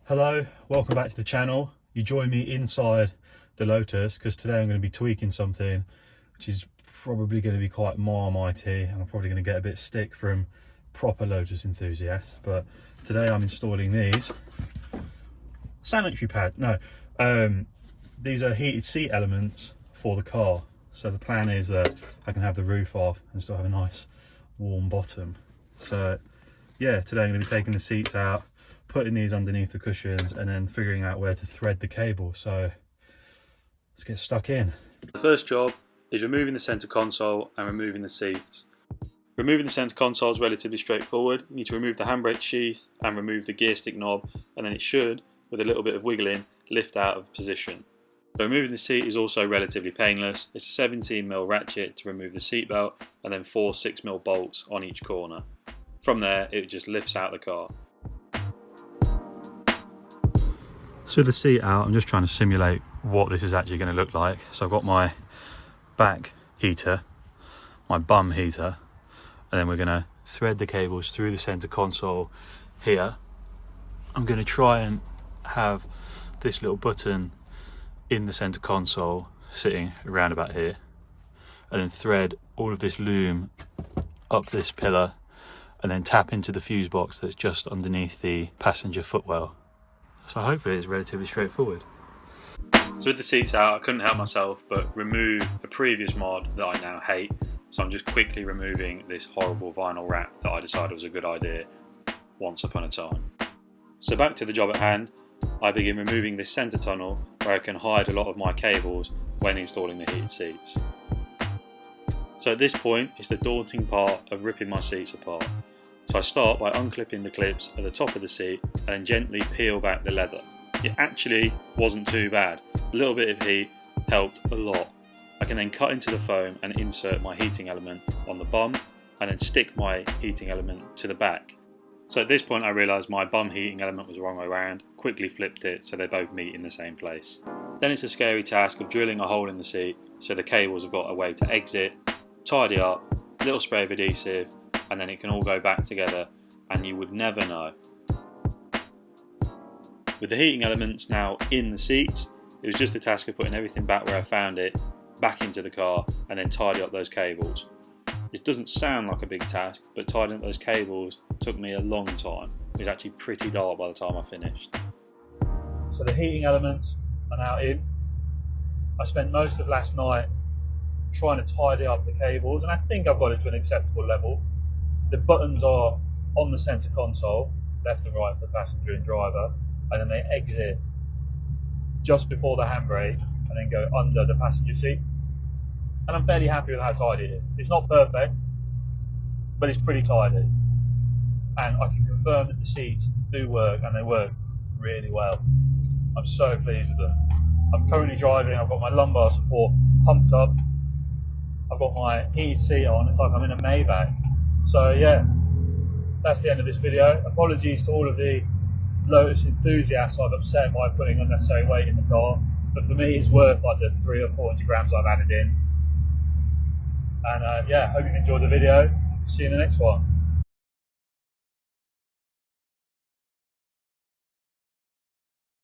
Hello, welcome back to the channel. You join me inside the Lotus because today I'm going to be tweaking something which is probably going to be quite marmitey, and I'm probably going to get a bit of stick from proper Lotus enthusiasts. But today I'm installing these sanitary pads. These are heated seat elements for the car. So the plan is that I can have the roof off and still have a nice warm bottom. So yeah, today I'm going to be taking the seats out, putting these underneath the cushions, and then figuring out where to thread the cable. So let's get stuck in. The first job is removing the center console and removing the seats. Removing the center console is relatively straightforward. You need to remove the handbrake sheath and remove the gear stick knob, and then it should, with a little bit of wiggling, lift out of position. So removing the seat is also relatively painless. It's a 17mm ratchet to remove the seat belt, and then 4 6mm bolts on each corner. From there, it just lifts out the car. So with the seat out, I'm just trying to simulate what this is actually going to look like. So I've got my back heater, my bum heater, and then we're going to thread the cables through the center console here. I'm going to try and have this little button in the center console sitting around about here, and then thread all of this loom up this pillar, and then tap into the fuse box that's just underneath the passenger footwell. So hopefully it's relatively straightforward. So with the seats out, I couldn't help myself but remove a previous mod that I now hate. So I'm just quickly removing this horrible vinyl wrap that I decided was a good idea once upon a time. So back to the job at hand, I begin removing this centre tunnel where I can hide a lot of my cables when installing the heated seats. So at this point, it's the daunting part of ripping my seats apart. So I start by unclipping the clips at the top of the seat and then gently peel back the leather. It actually wasn't too bad. A little bit of heat helped a lot. I can then cut into the foam and insert my heating element on the bum, and then stick my heating element to the back. So at this point I realised my bum heating element was the wrong way around, quickly flipped it so they both meet in the same place. Then it's a scary task of drilling a hole in the seat so the cables have got a way to exit, tidy up, a little spray of adhesive, and then it can all go back together, and you would never know. With the heating elements now in the seats, it was just a task of putting everything back where I found it, back into the car, and then tidy up those cables. It doesn't sound like a big task, but tidying up those cables took me a long time. It was actually pretty dark by the time I finished. So the heating elements are now in. I spent most of last night trying to tidy up the cables, and I think I've got it to an acceptable level. The buttons are on the center console, left and right for the passenger and driver, and then they exit just before the handbrake and then go under the passenger seat. And I'm fairly happy with how tidy it is. It's not perfect, but it's pretty tidy. And I can confirm that the seats do work, and they work really well. I'm so pleased with them. I'm currently driving, I've got my lumbar support pumped up, I've got my heated seat on, it's like I'm in a Maybach. So yeah, that's the end of this video. Apologies to all of the Lotus enthusiasts I've upset by putting unnecessary weight in the car, but for me it's worth like the 300 or 400 grams I've added in. And yeah, hope you've enjoyed the video. See you in the next one.